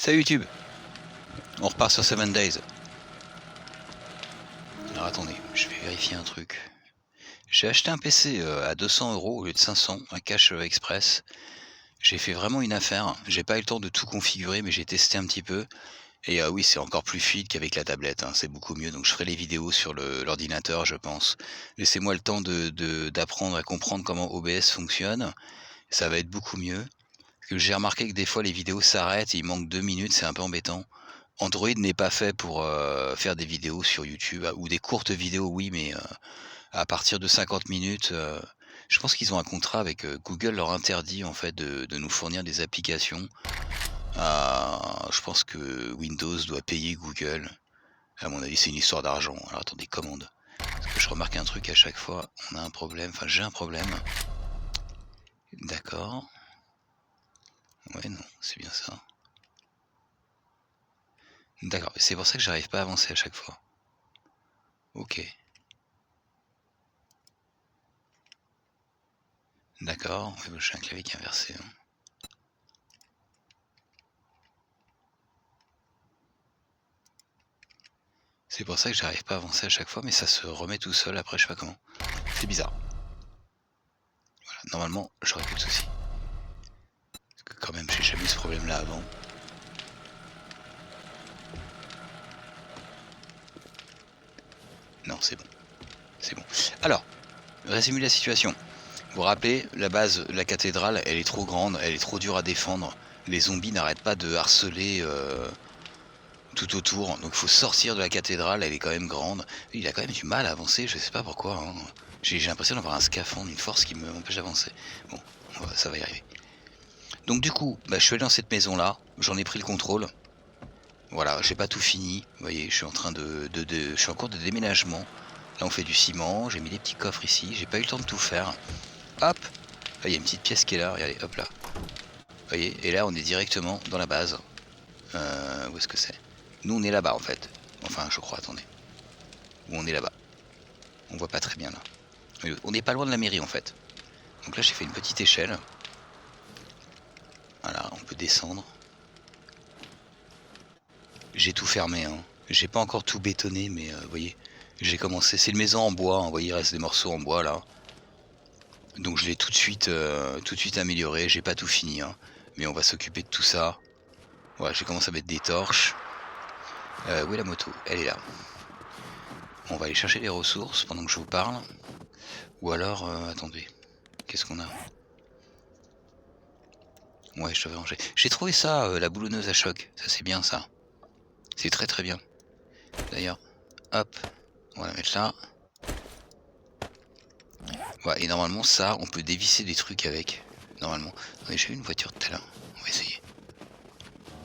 Salut YouTube, on repart sur 7 Days. Alors attendez, je vais vérifier un truc. J'ai acheté un PC à 200 € au lieu de 500, un cache express. J'ai fait vraiment une affaire. J'ai pas eu le temps de tout configurer, mais j'ai testé un petit peu. Et oui, c'est encore plus fluide qu'avec la tablette, hein, c'est beaucoup mieux. Donc je ferai les vidéos sur l'ordinateur, je pense. Laissez-moi le temps d'apprendre à comprendre comment OBS fonctionne. Ça va être beaucoup mieux. Parce que j'ai remarqué que des fois les vidéos s'arrêtent et il manque 2 minutes, c'est un peu embêtant. Android n'est pas fait pour faire des vidéos sur YouTube, ou des courtes vidéos, oui, mais à partir de 50 minutes, je pense qu'ils ont un contrat avec Google, leur interdit en fait de nous fournir des applications. Je pense que Windows doit payer Google. À mon avis, c'est une histoire d'argent. Alors attendez, commande. Parce que je remarque un truc à chaque fois, on a un problème, enfin j'ai un problème. D'accord. Ouais, non, c'est bien ça. D'accord, c'est pour ça que j'arrive pas à avancer à chaque fois. Ok. D'accord, j'ai un clavier qui est inversé. Hein. C'est pour ça que j'arrive pas à avancer à chaque fois, mais ça se remet tout seul après, je sais pas comment. C'est bizarre. Voilà, normalement, j'aurais plus de soucis. Parce que quand même, j'ai jamais eu ce problème-là avant. Non, c'est bon. C'est bon. Alors, résumer la situation. Vous vous rappelez, la base, la cathédrale, elle est trop grande, elle est trop dure à défendre. Les zombies n'arrêtent pas de harceler tout autour. Donc il faut sortir de la cathédrale, elle est quand même grande. Il a quand même du mal à avancer, je sais pas pourquoi. Hein. J'ai l'impression d'avoir un scaphandre, une force qui m'empêche d'avancer. Bon, ça va y arriver. Donc du coup, je suis allé dans cette maison-là, j'en ai pris le contrôle. Voilà, j'ai pas tout fini. Vous voyez, je suis en train je suis en cours de déménagement. Là, on fait du ciment, j'ai mis des petits coffres ici, j'ai pas eu le temps de tout faire. Hop, il y a une petite pièce qui est là, regardez, hop là. Vous voyez, et là, on est directement dans la base. Où est-ce que c'est? Nous, on est là-bas, en fait. Enfin, je crois, attendez. Où on est là-bas. On voit pas très bien, là. On n'est pas loin de la mairie, en fait. Donc là, j'ai fait une petite échelle. Voilà, on peut descendre. J'ai tout fermé, hein. J'ai pas encore tout bétonné, mais vous voyez, j'ai commencé. C'est une maison en bois, hein. Vous voyez, il reste des morceaux en bois là. Donc je l'ai tout de suite amélioré. J'ai pas tout fini, hein. Mais on va s'occuper de tout ça. Voilà, j'ai commencé à mettre des torches. Où est la moto? Elle est là. On va aller chercher les ressources pendant que je vous parle. Ou alors, attendez, qu'est-ce qu'on a? Ouais, je devais ranger. J'ai trouvé ça, la boulonneuse à choc. Ça, c'est bien ça. C'est très très bien. D'ailleurs, hop, on va la mettre là. Ouais, et normalement, ça, on peut dévisser des trucs avec. Normalement. Attendez, j'ai eu une voiture tout à l'heure. On va essayer.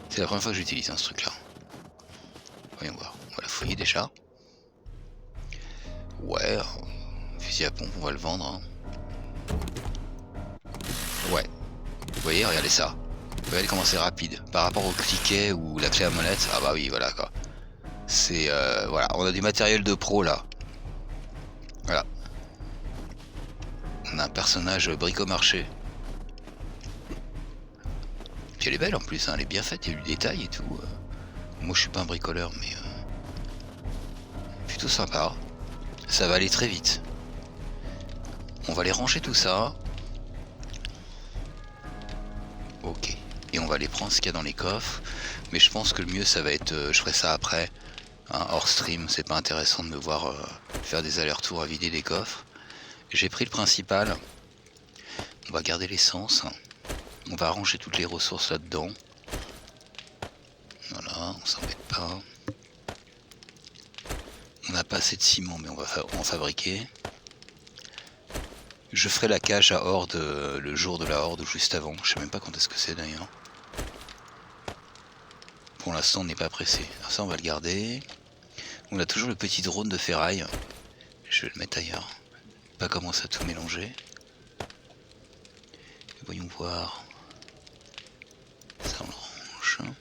C'est la première fois que j'utilise ce truc-là. Voyons voir. On va la fouiller déjà. Ouais, fusil à pompe, on va le vendre. Hein. Ouais. Vous voyez, regardez ça. Regardez comment c'est rapide. Par rapport au cliquet ou la clé à molette. Ah bah oui, voilà quoi. C'est... voilà, on a du matériel de pro là. Voilà. On a un personnage bricomarché. Puis elle est belle en plus, hein, elle est bien faite, il y a du détail et tout. Moi je suis pas un bricoleur, mais plutôt sympa. Ça va aller très vite. On va aller ranger tout ça. Ok. Et on va aller prendre ce qu'il y a dans les coffres. Mais je pense que le mieux ça va être... je ferai ça après. Hein, hors stream, c'est pas intéressant de me voir faire des allers-retours à vider les coffres. J'ai pris le principal. On va garder l'essence. On va ranger toutes les ressources là-dedans. Voilà, on s'embête pas. On n'a pas assez de ciment, mais on va en fabriquer. Je ferai la cage à horde le jour de la horde ou juste avant. Je sais même pas quand est-ce que c'est d'ailleurs. Pour l'instant, on n'est pas pressé. Alors ça, on va le garder. On a toujours le petit drone de ferraille. Je vais le mettre ailleurs. Pas commencer à tout mélanger. Voyons voir. Ça, on le range.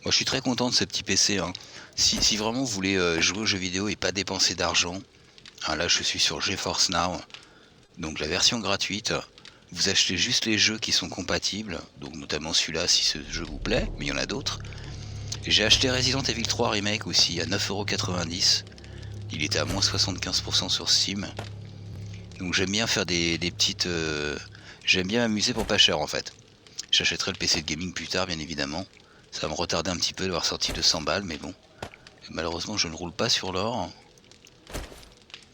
Moi je suis très content de ce petit PC, hein. Si vraiment vous voulez jouer aux jeux vidéo et pas dépenser d'argent, hein, là je suis sur GeForce Now, donc la version gratuite, vous achetez juste les jeux qui sont compatibles, donc notamment celui-là si ce jeu vous plaît, mais il y en a d'autres. J'ai acheté Resident Evil 3 Remake aussi à 9,90 €. Il était à moins 75% sur Steam. Donc j'aime bien faire des petites... J'aime bien m'amuser pour pas cher en fait. J'achèterai le PC de gaming plus tard bien évidemment. Ça va me retarder un petit peu d'avoir sorti 200 balles, mais bon. Malheureusement je ne roule pas sur l'or.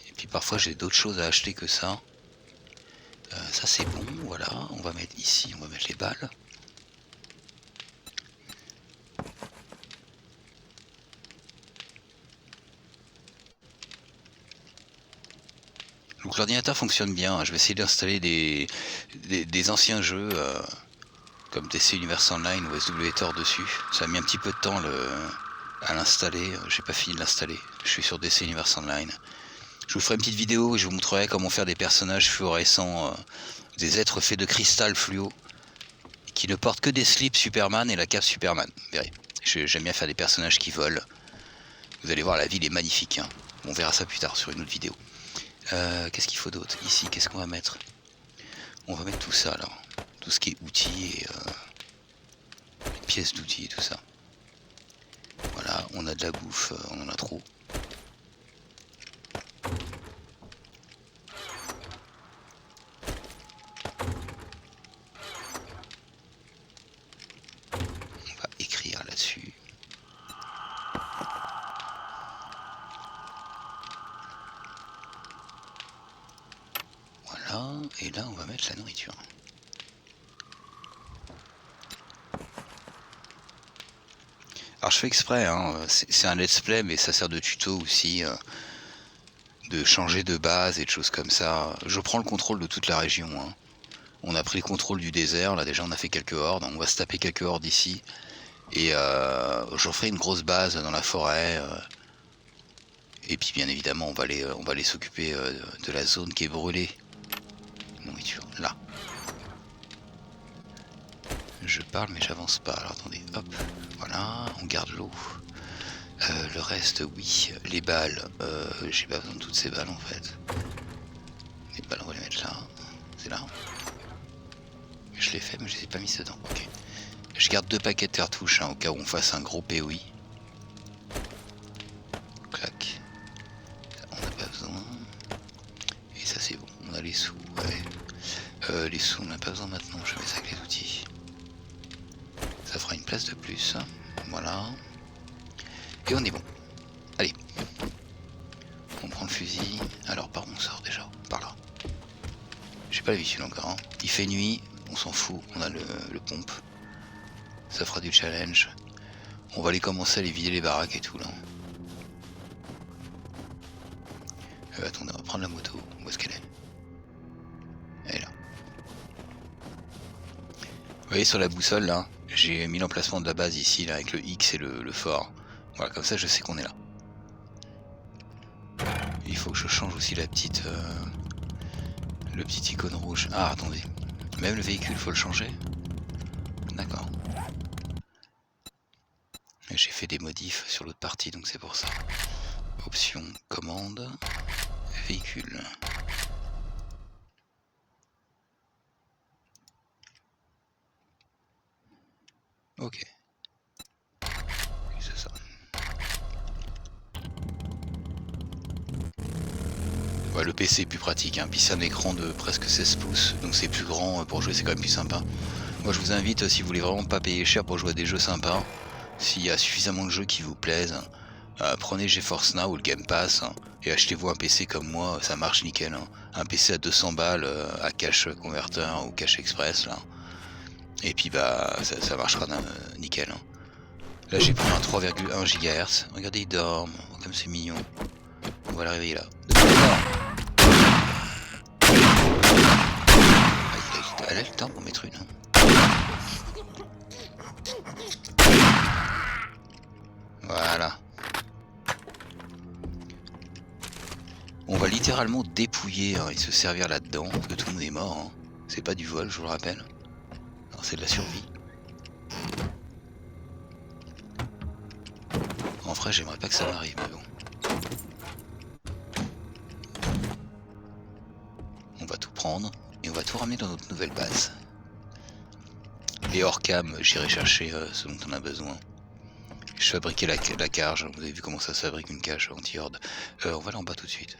Et puis parfois j'ai d'autres choses à acheter que ça. Ça c'est bon, voilà. On va mettre ici, on va mettre les balles. Donc l'ordinateur fonctionne bien. Je vais essayer d'installer des anciens jeux comme DC Universe Online ou SWTOR dessus. Ça a mis un petit peu de temps à l'installer. J'ai pas fini de l'installer. Je suis sur DC Universe Online. Je vous ferai une petite vidéo et je vous montrerai comment faire des personnages fluorescents, des êtres faits de cristal fluo, qui ne portent que des slips Superman et la cape Superman. Vous verrez. J'aime bien faire des personnages qui volent. Vous allez voir, la ville est magnifique, hein. On verra ça plus tard sur une autre vidéo. Qu'est-ce qu'il faut d'autre? Ici, qu'est-ce qu'on va mettre? On va mettre tout ça alors. Tout ce qui est outils et pièces d'outils et tout ça. Voilà, on a de la bouffe, on en a trop. On va écrire là-dessus. Voilà, et là on va mettre la nourriture. Alors je fais exprès, hein, c'est un let's play mais ça sert de tuto aussi, de changer de base et de choses comme ça. Je prends le contrôle de toute la région, hein. On a pris le contrôle du désert, là déjà on a fait quelques hordes, on va se taper quelques hordes ici. Et j'en ferai une grosse base dans la forêt. Et puis bien évidemment on va aller s'occuper de la zone qui est brûlée. Nourriture, là. Je parle mais j'avance pas, alors attendez, hop, voilà, on garde l'eau. Le reste, oui, les balles, j'ai pas besoin de toutes ces balles en fait. Les balles on va les mettre là, c'est là. Je l'ai fait mais je les ai pas mis dedans, ok. Je garde 2 paquets de cartouches, hein, au cas où on fasse un gros POI. Clac. On n'a pas besoin. Et ça c'est bon, on a les sous, ouais. Les sous on n'a pas besoin maintenant, je mets ça avec les outils. Ça fera une place de plus. Voilà. Et on est bon. Allez. On prend le fusil. Alors par où on sort déjà? Par là. J'ai pas l'habitude encore, hein. Il fait nuit, on s'en fout, on a le pompe. Ça fera du challenge. On va aller commencer à aller vider les baraques et tout là. Attendez, on va prendre la moto. Où est-ce qu'elle est? Elle est là. Vous voyez sur la boussole là, j'ai mis l'emplacement de la base ici là avec le X et le fort. Voilà, comme ça je sais qu'on est là. Il faut que je change aussi la petite le petit icône rouge. Ah attendez, même le véhicule faut le changer. D'accord. J'ai fait des modifs sur l'autre partie donc c'est pour ça. Option commande véhicule. Ok. C'est ça. Ouais, le PC est plus pratique, hein. Puis c'est un écran de presque 16 pouces, donc c'est plus grand pour jouer, c'est quand même plus sympa. Moi je vous invite, si vous voulez vraiment pas payer cher pour jouer à des jeux sympas, s'il y a suffisamment de jeux qui vous plaisent, prenez GeForce Now ou le Game Pass, hein, et achetez-vous un PC comme moi, ça marche nickel, hein. Un PC à 200 balles à cache converteur ou cache express là. Et puis bah ça marchera nickel, hein. Là j'ai pris un 3,1 GHz. Regardez, il dort, comme c'est mignon. On va l'arriver là. Elle a le temps pour mettre une. Voilà. On va littéralement dépouiller, hein, et se servir là-dedans, parce que tout le monde est mort, hein. C'est pas du vol, je vous le rappelle. C'est de la survie. En vrai, j'aimerais pas que ça m'arrive, mais bon. On va tout prendre et on va tout ramener dans notre nouvelle base. Et hors cam, j'irai chercher ce dont on a besoin. Je fabriquais la cage, vous avez vu comment ça se fabrique une cage anti-horde. On va aller en bas tout de suite.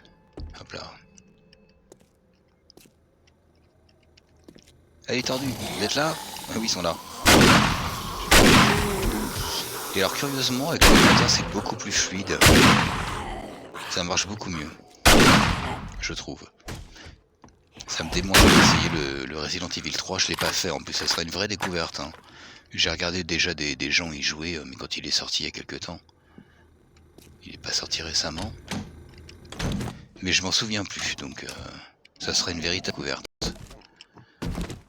Hop là. Elle est tordue, vous êtes là? Ah oui, ils sont là. Et alors curieusement, avec l'ordinateur c'est beaucoup plus fluide. Ça marche beaucoup mieux. Je trouve. Ça me démange d'essayer le Resident Evil 3, je l'ai pas fait, en plus ça serait une vraie découverte. Hein. J'ai regardé déjà des gens y jouer, mais quand il est sorti il y a quelques temps. Il est pas sorti récemment. Mais je m'en souviens plus, donc ça serait une véritable découverte.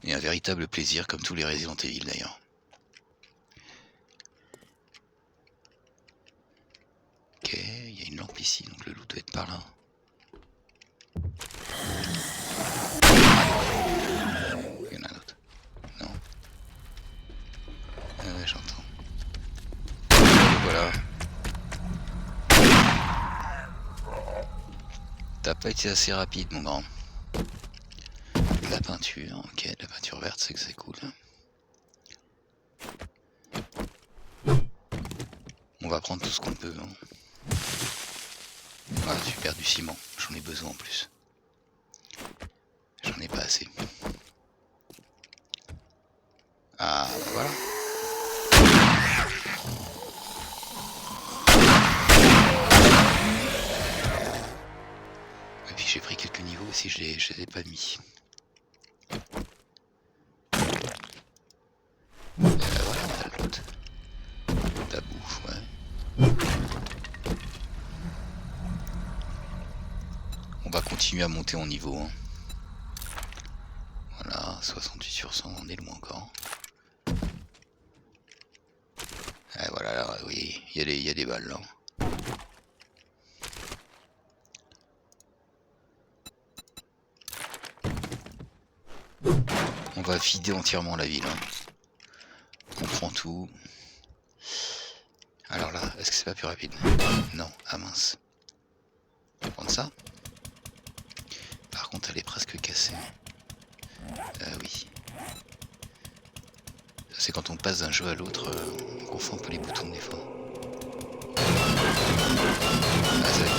Et un véritable plaisir, comme tous les Resident Evil d'ailleurs. Ok, il y a une lampe ici, donc le loup doit être par là. Il y en a un autre. Non. Ouais, j'entends. Voilà. T'as pas été assez rapide, mon grand. De la peinture, ok, de la peinture verte, c'est que c'est cool. On va prendre tout ce qu'on peut. Hein. Voilà, super, du ciment. J'en ai besoin en plus. J'en ai pas assez. Ah, bah voilà. Et puis j'ai pris quelques niveaux aussi, je les ai pas mis. Voilà, on a le loot. Ta bouffe, ouais. On va continuer à monter en niveau. Hein. Voilà, 68 sur 100, on est loin encore. Ah, voilà, là, oui, il y a des balles là. On va vider entièrement la ville. Hein. On prend tout. Alors là, est-ce que c'est pas plus rapide? Non, ah mince. On va prendre ça. Par contre, elle est presque cassée. Oui. C'est quand on passe d'un jeu à l'autre, on confond un peu les boutons des fois. Ah, ça va être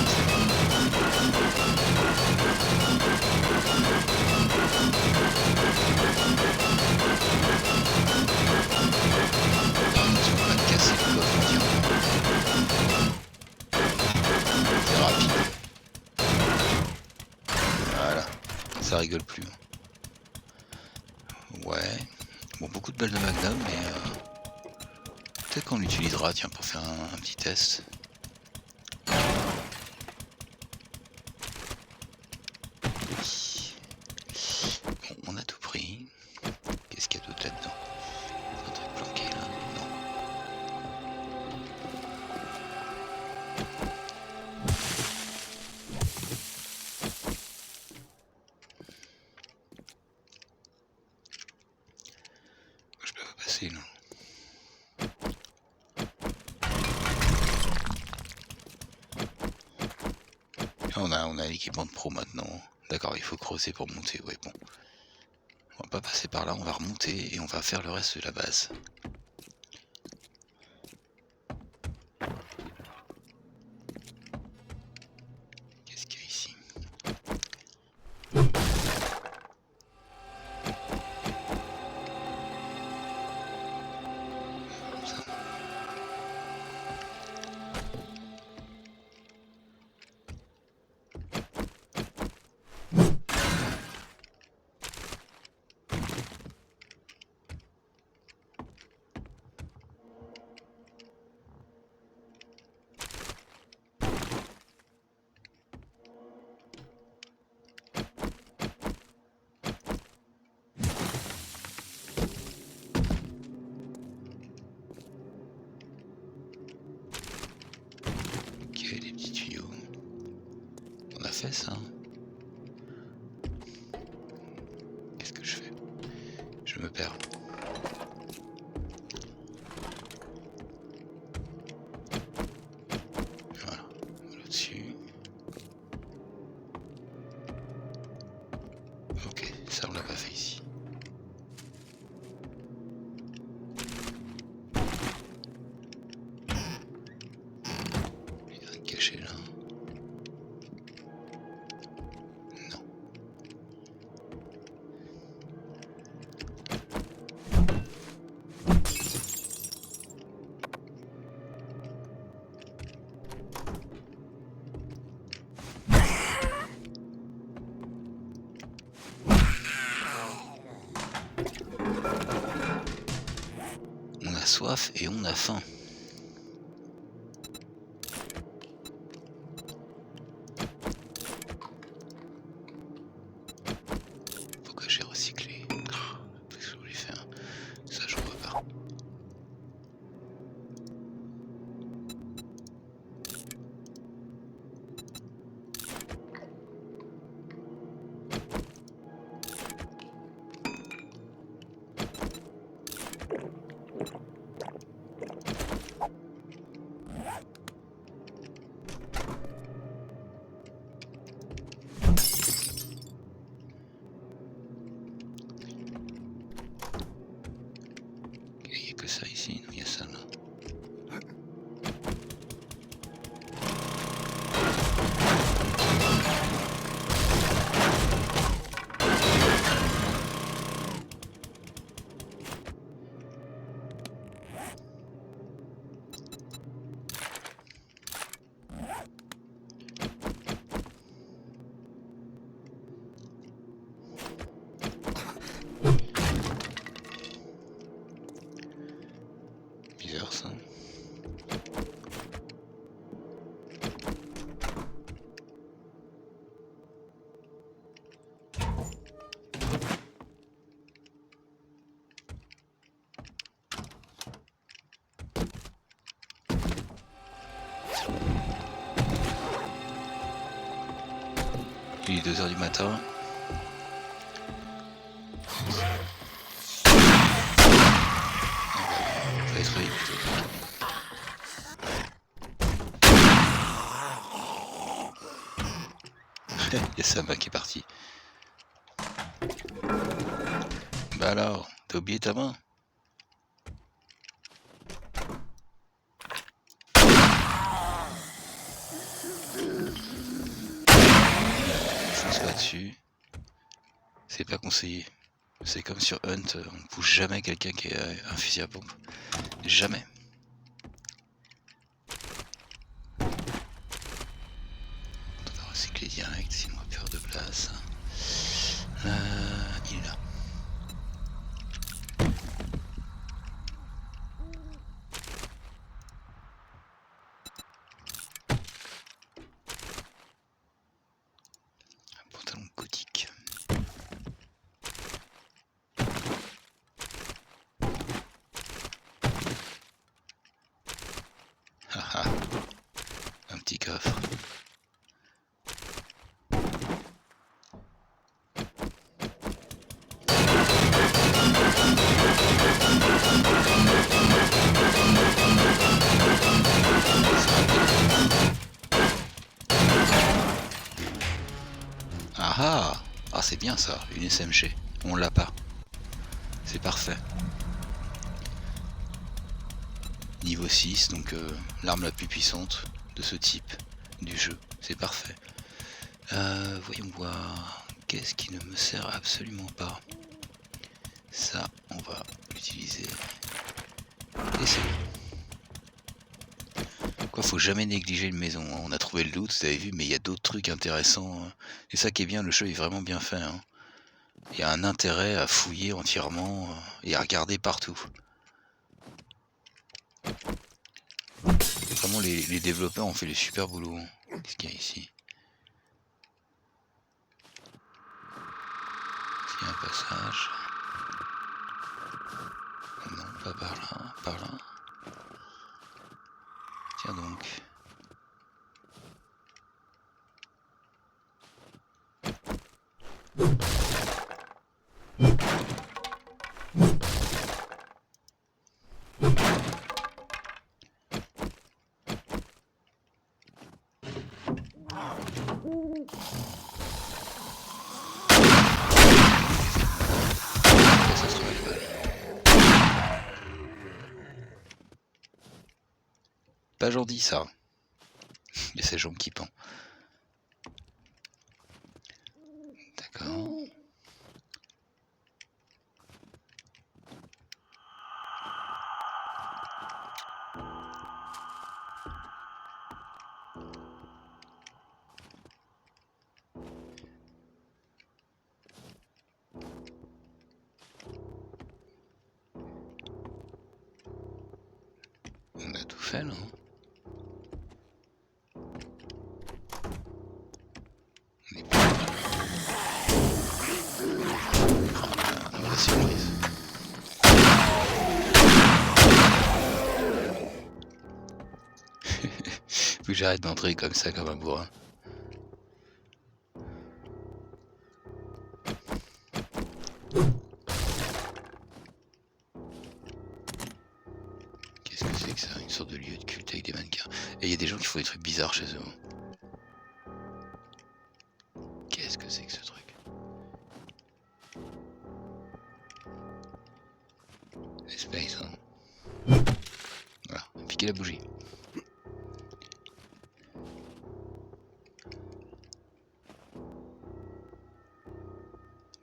attention, pas de casser le coffre entièrement. C'est rapide. Voilà. Ça rigole plus. Ouais. Bon, beaucoup de balles de Magnum, mais peut-être qu'on l'utilisera, tiens, pour faire un petit test. Bon, on a tout pris. Qu'est-ce qu'il y a d'autre là-dedans? Un truc planqué là? Non. Je peux pas passer, non. On a l'équipement de pro maintenant. D'accord, il faut creuser pour monter, ouais bon. On va pas passer par là, on va remonter et on va faire le reste de la base. Qu'est-ce qu'il y a ici? Ça. Ok, des petits tuyaux. On a fait ça. Qu'est-ce que je fais? Je me perds. caché là? Non. On a soif et on a faim. Pourquoi j'ai recyclé? Qu'est-ce que je voulais faire? Ça je vois pas. Il n'y a que ça ici, non, il y a ça là. Bizarre ça. Il est 2 h du matin. Faut être réveillé plutôt. Il y a Sama qui est parti. Bah alors, t'as oublié ta main? Fonce pas dessus. C'est pas conseillé. C'est comme sur Hunt, on ne pousse jamais quelqu'un qui a un fusil à pompe. Jamais. On va recycler direct, sinon on a peur de place. Il est là. Un pantalon gothique. Haha. Un petit coffre. Ah ah, c'est bien ça, une SMG. On l'a pas. C'est parfait. Niveau 6, donc l'arme la plus puissante de ce type du jeu. C'est parfait. Voyons voir. Qu'est-ce qui ne me sert absolument pas? Ça, on va l'utiliser. Et c'est bon. Quoi, faut jamais négliger une maison. On a trouvé le loot, vous avez vu, mais il y a d'autres trucs intéressants. Et ça qui est bien, le jeu est vraiment bien fait. Il y a un intérêt à fouiller entièrement et à regarder partout. Vraiment, les développeurs ont fait le super boulot. Qu'est-ce qu'il y a ici? Il y a un passage. Non, pas par là, par là. Tiens donc. Ça se remet pas. Pas gentil ça. Il y a ses jambes qui pendent. D'accord. On a tout fait là. On est pas... Oh, la surprise. Faut que j'arrête d'entrer comme ça comme un bourrin. Qu'est-ce que c'est que ça? Une sorte de lieu de culte avec des mannequins. Et il y a des gens qui font des trucs bizarres chez eux. Qu'est-ce que c'est que ce truc? Space, hein. Voilà, piquez la bougie.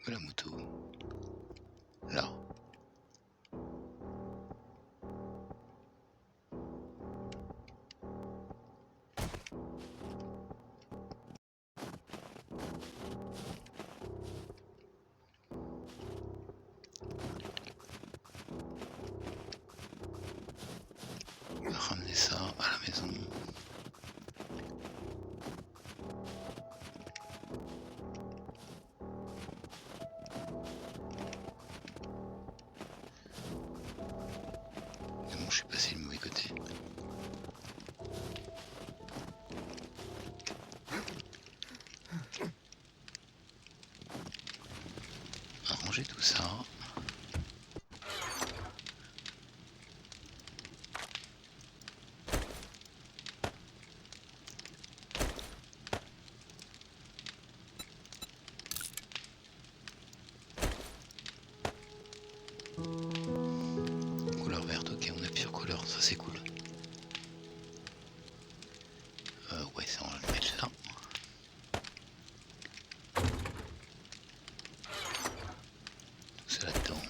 Où est la moto? Là. On va ramener ça à la maison. Mais bon, je suis passé du mauvais côté. On va ranger tout ça. Couleur verte, ok, on appuie sur couleur, ça c'est cool. Ouais, ça on va le mettre là. Tout ça là-dedans.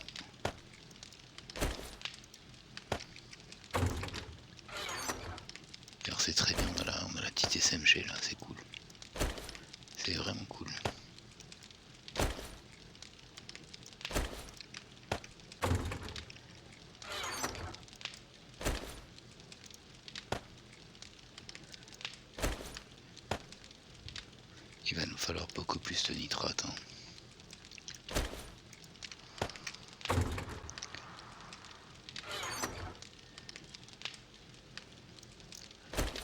Alors c'est très bien, on a la petite SMG là, c'est cool. C'est vraiment cool. Il va nous falloir beaucoup plus de nitrate. Hein.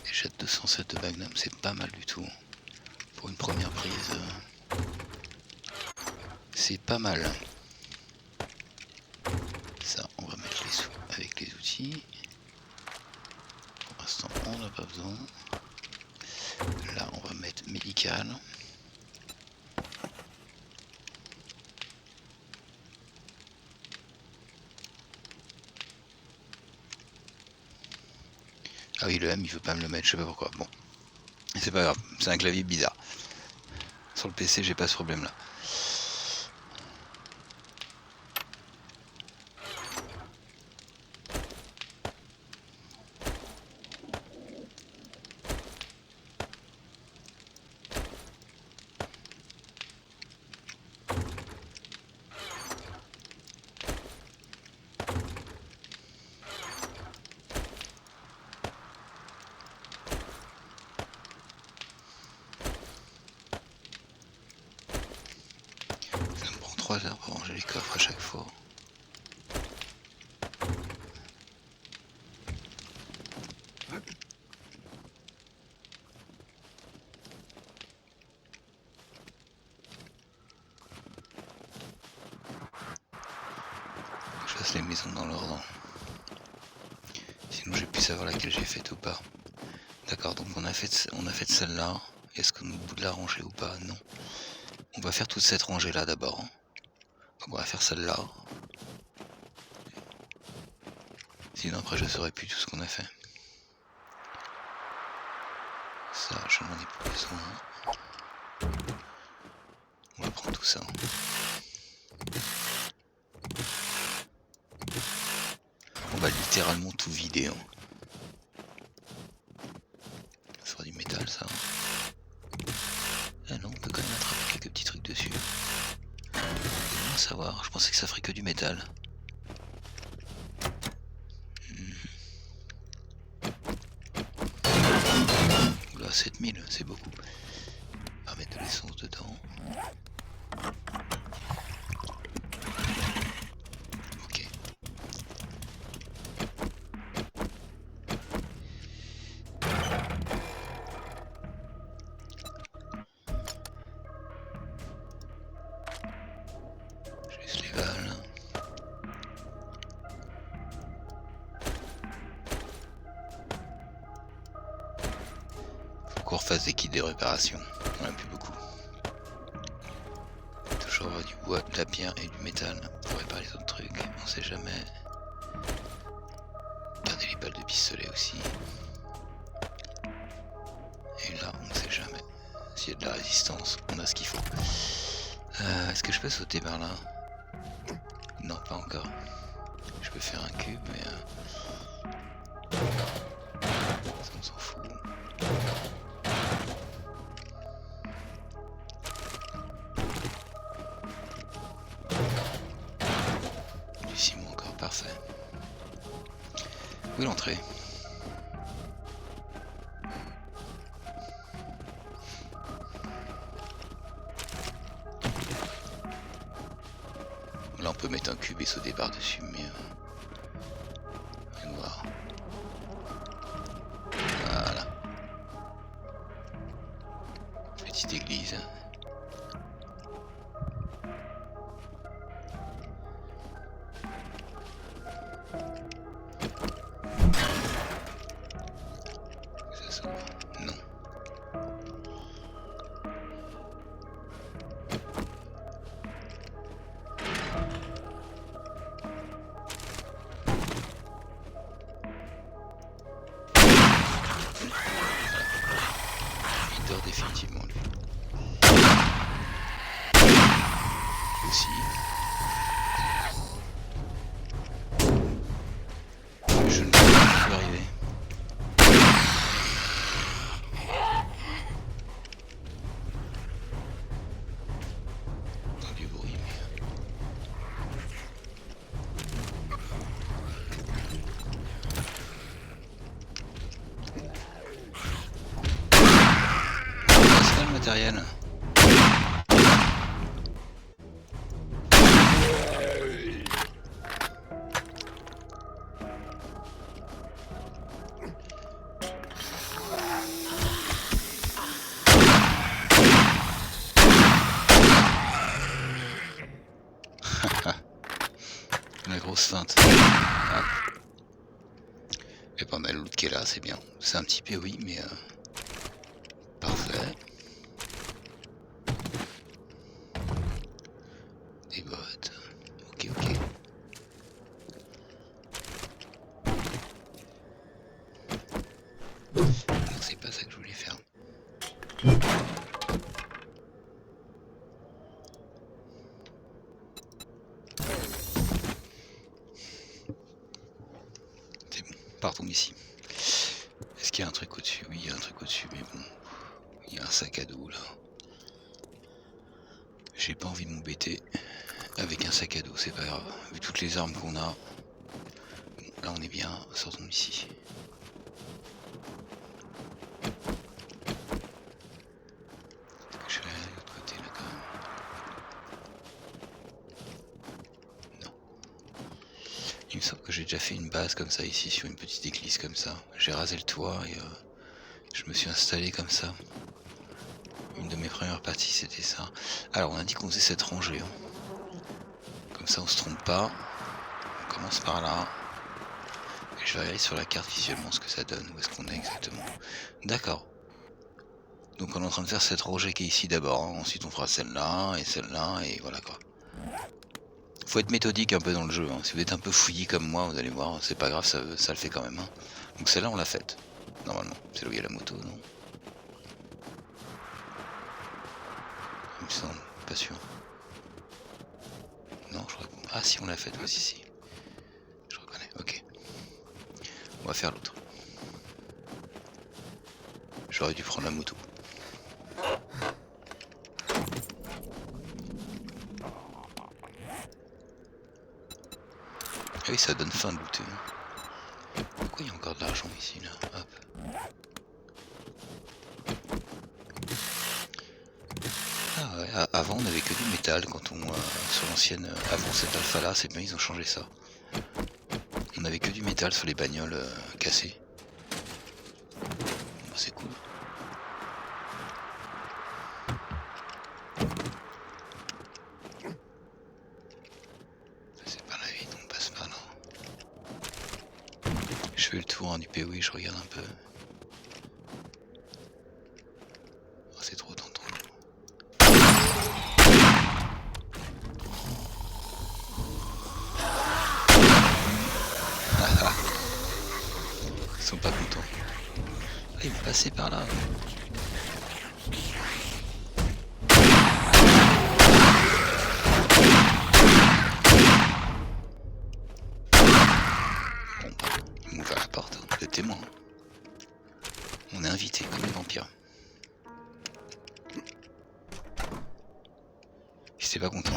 Déjà 207 de Magnum, c'est pas mal du tout. Pour une première prise, c'est pas mal. Ça, on va mettre les sous avec les outils. Pour l'instant, on n'a pas besoin. Là, on va mettre médical. Ah oui, le M, il veut pas me le mettre, je sais pas pourquoi. Bon, c'est pas grave, c'est un clavier bizarre. Sur le PC, j'ai pas ce problème-là. Ça me prend 3 heures pour ranger les coffres à chaque fois. Je fasse les maisons dans l'ordre. Sinon, j'ai pu savoir laquelle j'ai faite ou pas. D'accord, donc on a fait celle-là. Est-ce qu'on est au bout de la rangée ou pas? Non. On va faire toute cette rangée-là d'abord. Donc on va faire celle-là. Sinon après je saurais plus tout ce qu'on a fait. Ça, j'en ai plus besoin. On va prendre tout ça. On va littéralement tout vider. Ça fera du métal ça. Ah non, on peut quand même attraper quelques petits trucs dessus. Comment savoir? Je pensais que ça ferait que du métal. Oula, 7000, c'est beaucoup. On va mettre de l'essence dedans. Ok. Juste les valves. Faut qu'on refasse des kits de réparation. On en a plus beaucoup. Toujours avoir du bois, de la pierre et du métal pour réparer les autres trucs. On sait jamais. Garder les balles de pistolet aussi. Et là, on ne sait jamais. S'il y a de la résistance, on a ce qu'il faut. Est-ce que je peux sauter par là? Non, pas encore. Je peux faire un cube, mais... ça, on s'en fout. Du ciment encore, parfait. Où est l'entrée? Là on peut mettre un cube et sauter par-dessus, mais... on va voir. Voilà. Petite église. Ça s'ouvre? Non. Il dort définitivement lui. Aussi. Je ne sais pas ce qui va arriver. Dans du bruit, mais... c'est ça le matériel. La grosse feinte. Ah. Et pas mal l'autre qui est là, c'est bien. C'est un petit POI, mais parfait. Des bottes. Ok, ok. Non, c'est pas ça que je voulais faire. C'est bon, partons d'ici. Est-ce qu'il y a un truc au-dessus? Oui, il y a un truc au-dessus, mais bon. Il y a un sac à dos là. J'ai pas envie de m'embêter avec un sac à dos, c'est pas grave. Vu toutes les armes qu'on a. Bon, là on est bien, sortons d'ici. Je vais aller de l'autre côté là quand même. Non. Il me semble que j'ai déjà fait une base comme ça ici sur une petite église comme ça. J'ai rasé le toit et je me suis installé comme ça. Une de mes premières parties c'était ça. Alors on a dit qu'on faisait cette rangée. Comme ça on se trompe pas. On commence par là. Et je vais regarder sur la carte visuellement ce que ça donne. Où est-ce qu'on est exactement. D'accord. Donc on est en train de faire cette rangée qui est ici d'abord. Ensuite on fera celle-là et voilà quoi. Faut être méthodique un peu dans le jeu. Si vous êtes un peu fouillis comme moi, vous allez voir, c'est pas grave, ça le fait quand même. Donc celle-là on l'a faite. Normalement. C'est là où il y a la moto, non? me semble, pas sûr. Non, je reconnais. Ah si, on l'a fait, aussi, si. Je reconnais, ok. On va faire l'autre. J'aurais dû prendre la moto. Ah oui, ça donne faim de looter. Pourquoi il y a encore de l'argent ici, là? Hop. Ah ouais, avant on avait que du métal quand on... sur l'ancienne... avant cette alpha là, c'est bien, ils ont changé ça. On avait que du métal sur les bagnoles cassées. Bon, c'est cool. C'est pas la vie, on passe par là. Je fais le tour hein, du POI, je regarde un peu. Oh, c'est trop tentant. Ils sont pas contents. Ah, ils vont passer par là. Bon bah, ils m'ont ouvert la porte, hein. Le témoin. On est invité comme les vampires. Ils étaient pas contents.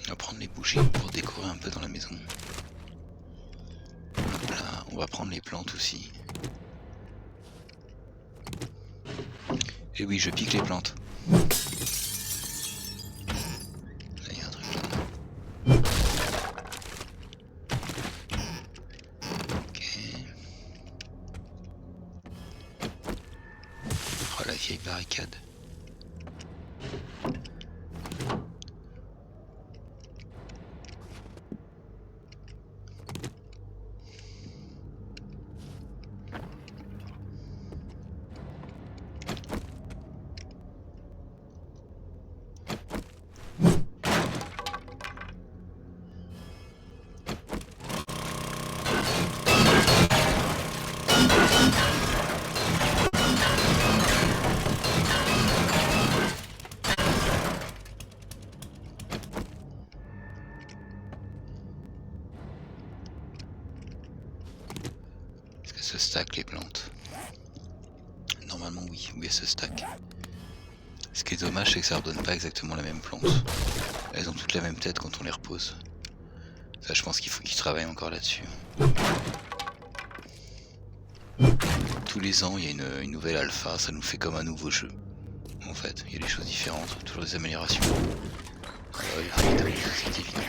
On va prendre les bougies pour décorer un peu dans la maison. Hop là, on va prendre les plantes aussi. Et oui, je pique les plantes. Là, il y a un truc là. Ok. Oh, la vieille barricade. Est-ce que se stack les plantes? Normalement oui, oui elles se stack. Ce qui est dommage c'est que ça redonne pas exactement la même plante. Elles ont toutes la même tête quand on les repose. Ça je pense qu'il faut qu'ils travaillent encore là-dessus. Tous les ans il y a une nouvelle alpha, ça nous fait comme un nouveau jeu. En fait, il y a des choses différentes, toujours des améliorations. C'est évident.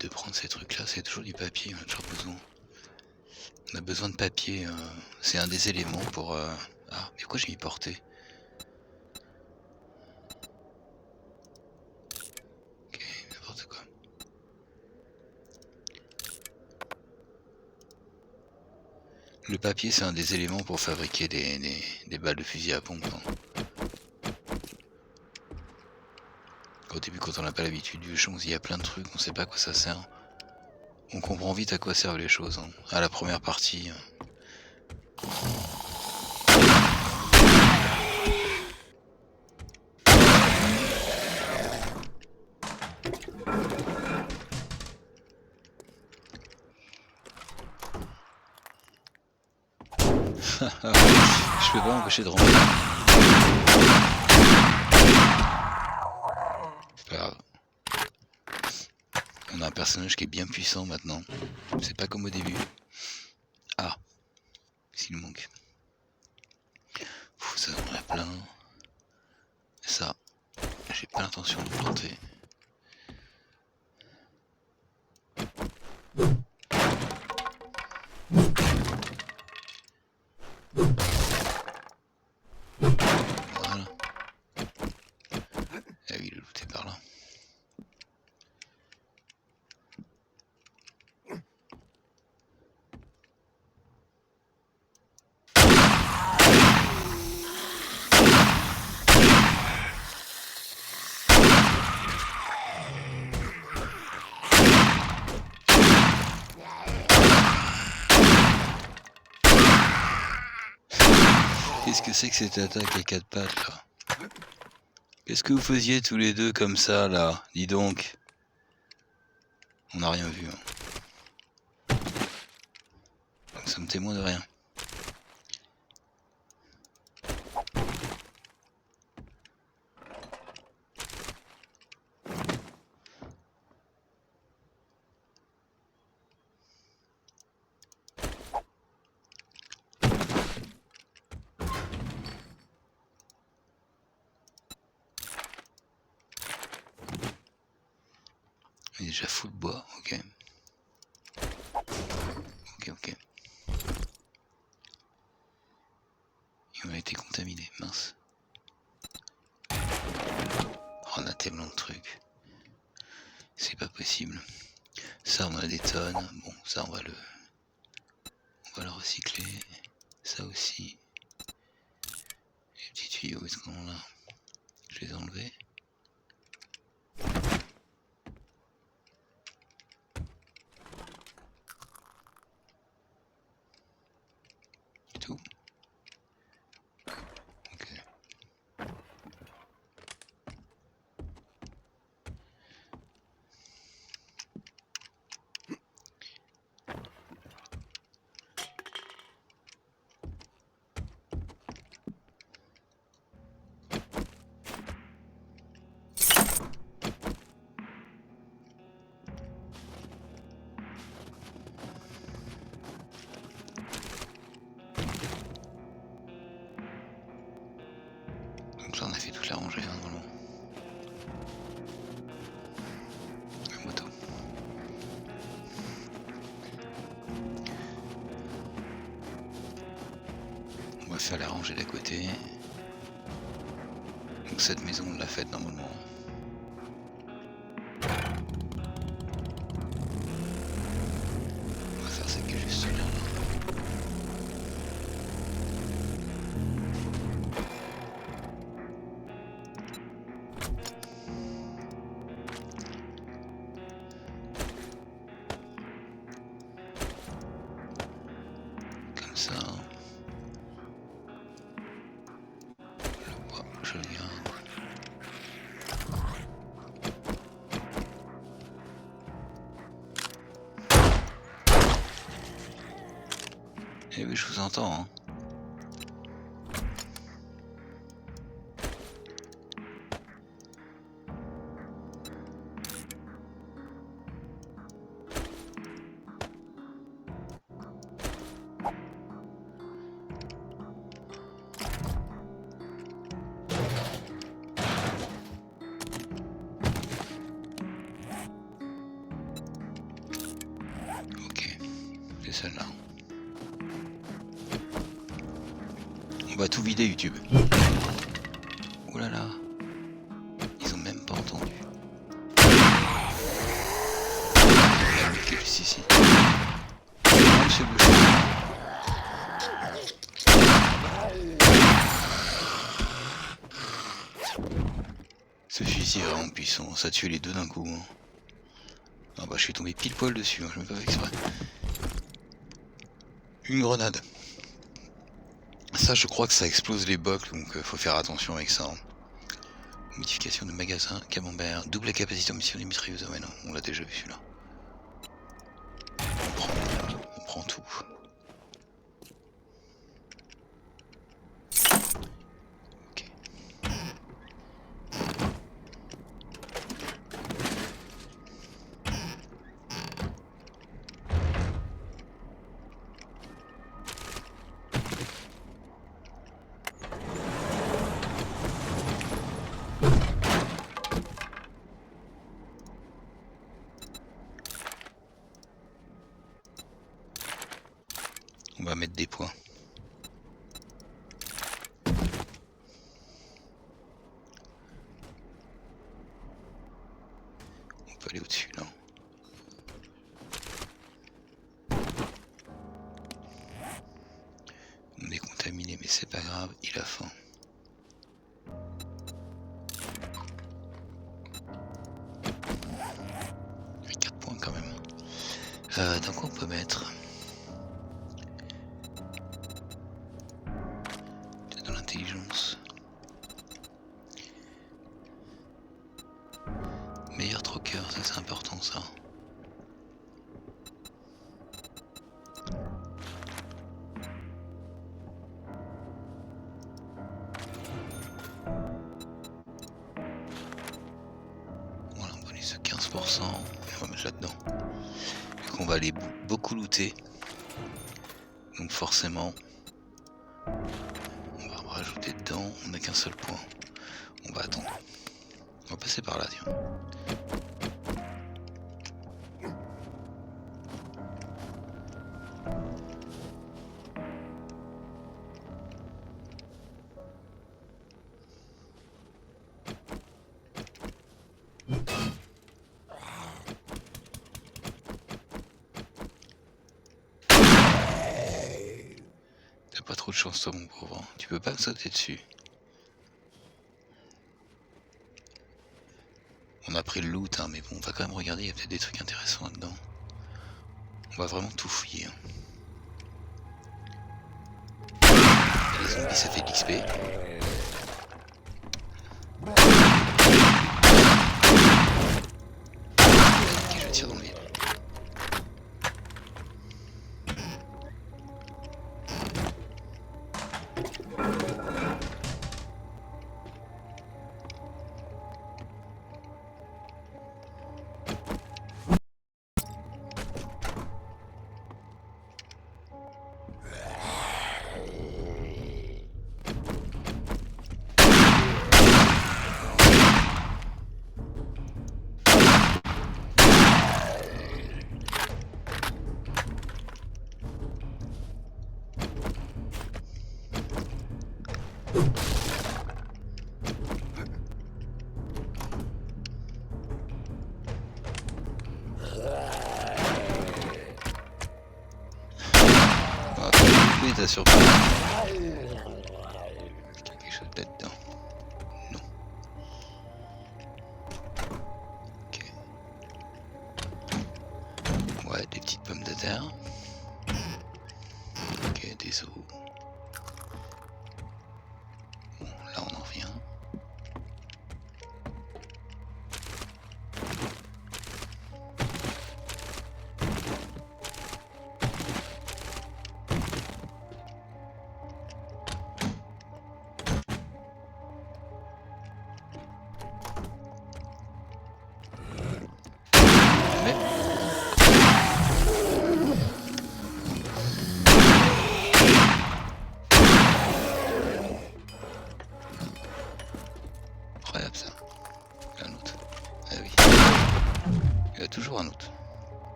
De prendre ces trucs là, c'est toujours du papier, on a toujours besoin. On a besoin de papier, c'est un des éléments pour... Ah, mais pourquoi j'ai mis portée? Le papier, c'est un des éléments pour fabriquer des balles de fusil à pompe. Hein. Au début, quand on n'a pas l'habitude du jeu, il y a plein de trucs, on sait pas à quoi ça sert. On comprend vite à quoi servent les choses. Hein. À la première partie. Je peux pas m'empêcher de rentrer. C'est pas grave. On a un personnage qui est bien puissant maintenant. C'est pas comme au début. Ah, s'il nous manque. Ça on en a plein. Ça, j'ai pas l'intention de planter. Voilà. Ah oui, le loot est par là. Qu'est-ce que c'est que cette attaque à 4 pattes là? Qu'est-ce que vous faisiez tous les deux comme ça là? Dis donc. On n'a rien vu. Hein. Nous sommes témoins de rien. Il est déjà full de bois, ok. Ok. Et on a été contaminé, mince. Oh, on a tellement de trucs. C'est pas possible. Ça, on a des tonnes. Bon, ça, on va le recycler. Ça aussi. Les petits tuyaux, est-ce qu'on en a? Je les ai enlevés. Tout. Ok. Donc là on a fait toute la rangée hein, normalement. La moto. On va faire la rangée d'à côté. Donc cette maison on l'a faite normalement. On va faire ça qui est juste là. Comme ça. Le bois, je le garde. Eh oui, je vous entends. Hein. Ok, c'est celle-là. On va tout vider YouTube. Oh là là. Ils ont même pas entendu. La qui est juste ici. Monsieur Boucher. celui-ci est vraiment puissant, ça tue les deux d'un coup. Hein. Ah bah je suis tombé pile poil dessus, hein. Je m'ai pas fait exprès. Une grenade. Ça je crois que ça explose les bocs, donc faut faire attention avec ça. Hein. Modification de magasin, camembert, double capacité en mission des mitrailleuses. Ah ouais non, on l'a déjà vu celui-là. On prend tout. Ok. On va mettre des points. On peut aller au-dessus là. On est contaminé mais c'est pas grave, il a faim. Il y a 4 points quand même. Dans quoi on peut mettre? Dans l'intelligence. Meilleur troqueur, ça c'est important ça. Voilà, un bonus de 15%, on va mettre là-dedans. Vu qu'on va aller beaucoup looter. Donc forcément, on va rajouter dedans, on n'a qu'un seul point. On va attendre. On va passer par là, tiens. T'as pas trop de chance toi mon pauvre, tu peux pas me sauter dessus. On a pris le loot hein, mais bon on va quand même regarder, il y a peut-être des trucs intéressants là-dedans. On va vraiment tout fouiller. Hein. Les zombies ça fait de l'XP. Ok je tire dans le vide. T'as surpris. Il y a quelque chose là-dedans. Non. Ok. Ouais, des petites pommes de terre. Ok, des os. Bon, là on en revient.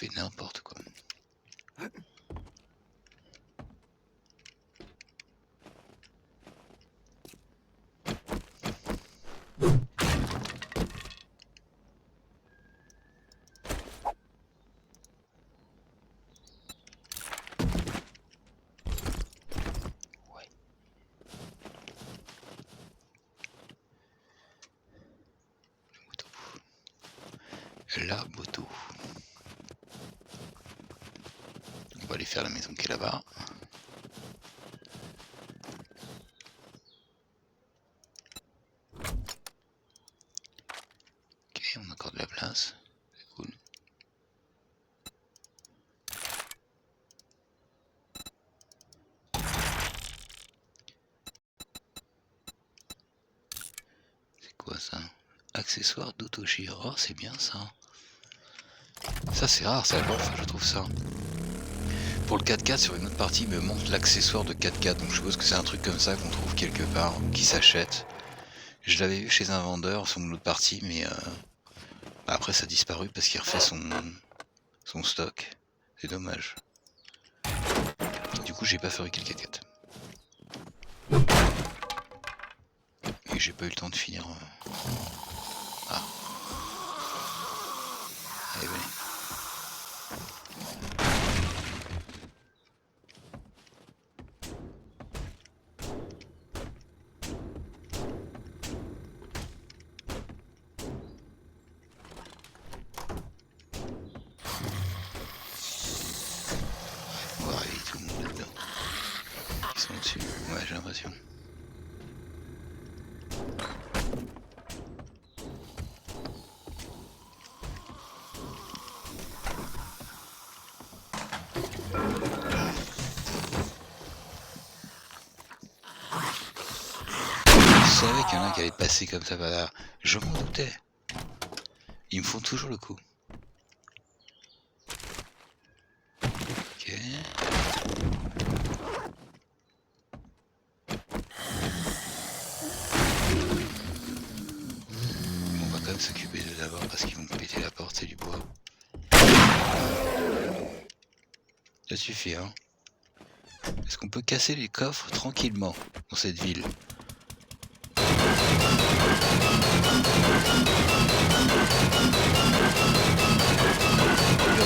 fais n'importe quoi. La moto. On va aller faire la maison qui est là-bas. Ok, on a encore de la place. C'est cool. C'est quoi ça? Accessoire d'autogire. Oh, c'est bien ça. Ça c'est rare, ça, enfin, je trouve ça. Pour le 4x4 sur une autre partie, il me montre l'accessoire de 4x4, donc je suppose que c'est un truc comme ça qu'on trouve quelque part, qui s'achète. Je l'avais vu chez un vendeur sur une autre partie, mais après ça a disparu parce qu'il refait son stock. C'est dommage. Du coup j'ai pas fabriqué le 4x4. Et j'ai pas eu le temps de finir. Ah. Allez, venez. On va réveiller tout le monde là-dedans. Ils sont dessus, ouais j'ai l'impression. Je savais qu'il y en a un qui allait passer comme ça par là. Je m'en doutais. Ils me font toujours le coup. Ok. On va quand même s'occuper d'eux d'abord parce qu'ils vont péter la porte, c'est du bois. Ça suffit, hein. Est-ce qu'on peut casser les coffres tranquillement dans cette ville?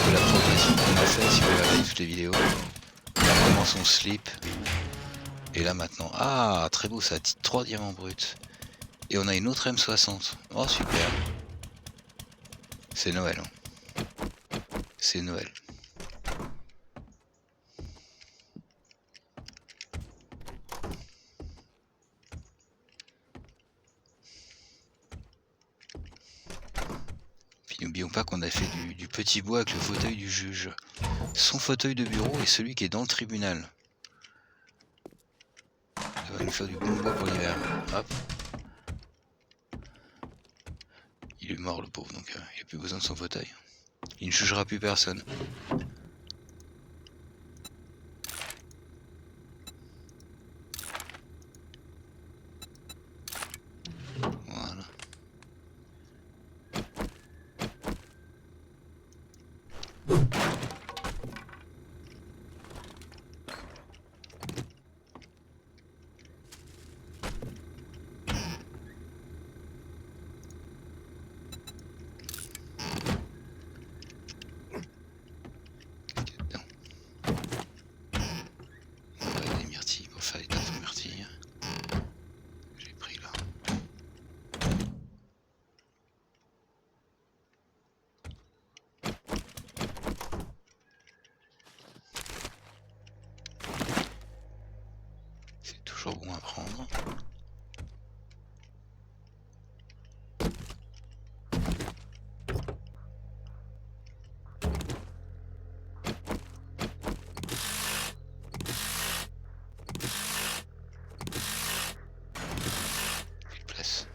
De la progression qu'on a fait si vous regardez toutes les vidéos. Là on commence son slip. Et là maintenant. Ah très beau ça, 3 diamants bruts. Et on a une autre M60. Oh super. C'est Noël. Hein. C'est Noël. Puis n'oublions pas qu'on a fait du petit bois avec le fauteuil du juge. Son fauteuil de bureau et celui qui est dans le tribunal. Ça va nous faire du bon bois pour l'hiver. Hop. Il est mort le pauvre, donc il n'a plus besoin de son fauteuil. Il ne jugera plus personne. Voilà. C'est toujours bon à prendre. Place.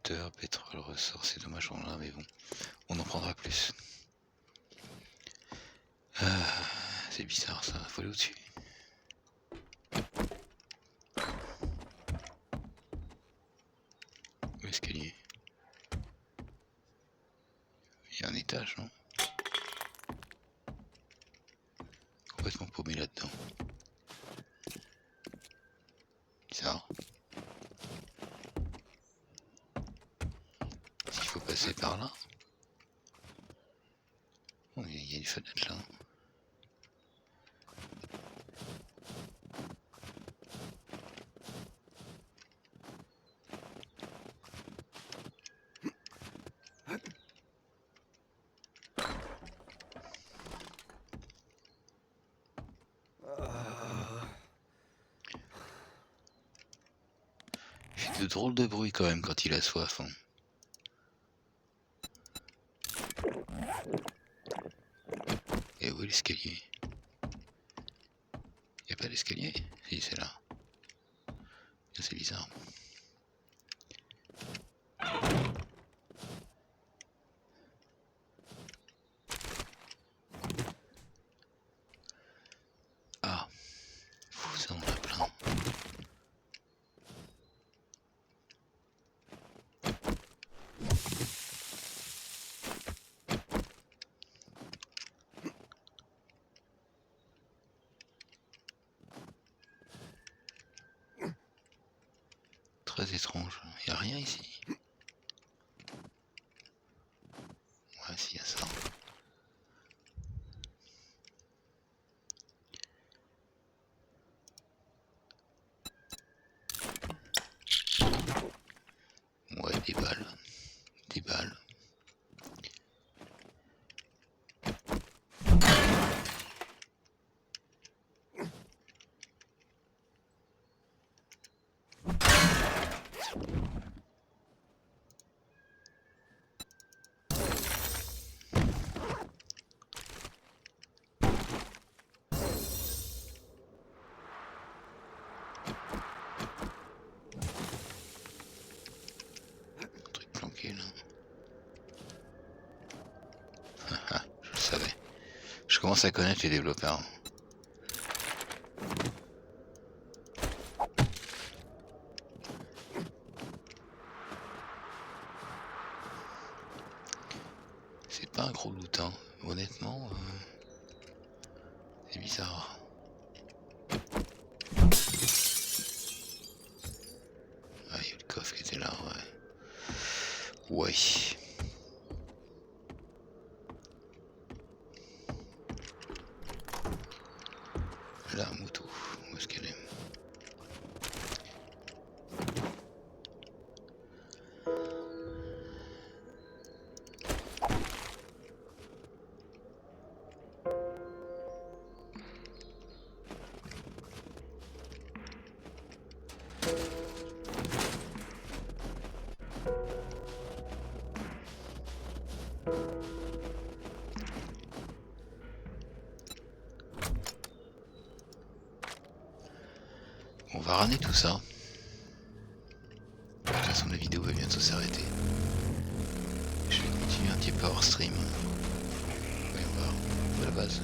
Moteur, pétrole, ressort, c'est dommage on l'a, mais bon, on en prendra plus. C'est bizarre ça, faut aller au-dessus. L'escalier. Il y a un étage, non? Complètement paumé là-dedans. Bizarre. Est-ce qu'il faut passer par là? Oh, il y a une fenêtre là. Il fait de drôles de bruit quand même quand il a soif. Hein. Et où est l'escalier? Il n'y a pas d'escalier? Si, c'est là. C'est bizarre. Ah, ça en a plein. Très étrange. Il n'y a rien ici. Ouais, s'il y a ça. Ouais, des balles. Des balles. Un truc planqué là. Je le savais. Je commence à connaître les développeurs. C'est pas un gros loot, hein. Honnêtement, c'est bizarre. Ah, il y a le coffre qui était là, ouais. Ouais. Là, moto. Où est-ce qu'elle est? On va ramener tout ça. De toute façon, la vidéo va bientôt s'arrêter. Je vais continuer un petit peu hors stream. Voyons voir. De la base.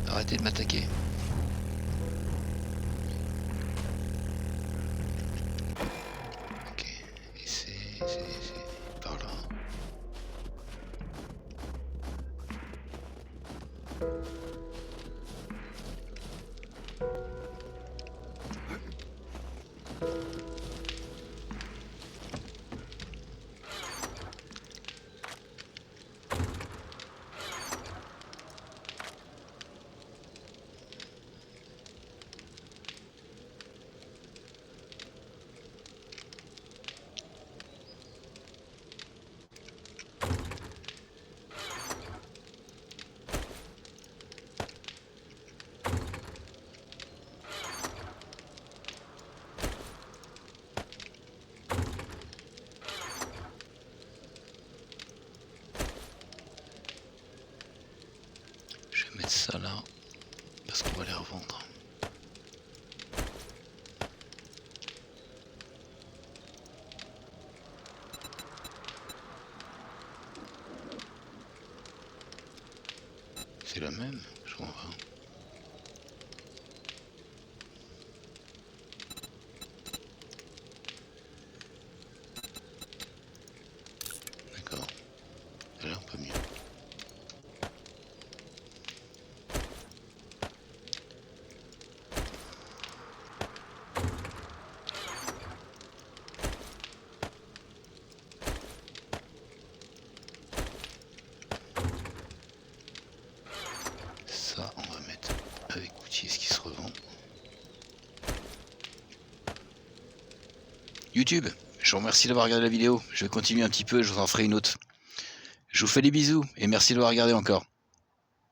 Arrêtez de m'attaquer. Ok. Et c'est par là. revendre. C'est la même, je comprends pas. D'accord. Ça a l'air pas mieux. Ça, on va mettre avec outil ce qui se revend. YouTube, je vous remercie d'avoir regardé la vidéo. Je vais continuer un petit peu, je vous en ferai une autre. Je vous fais des bisous et merci de l'avoir regardé encore.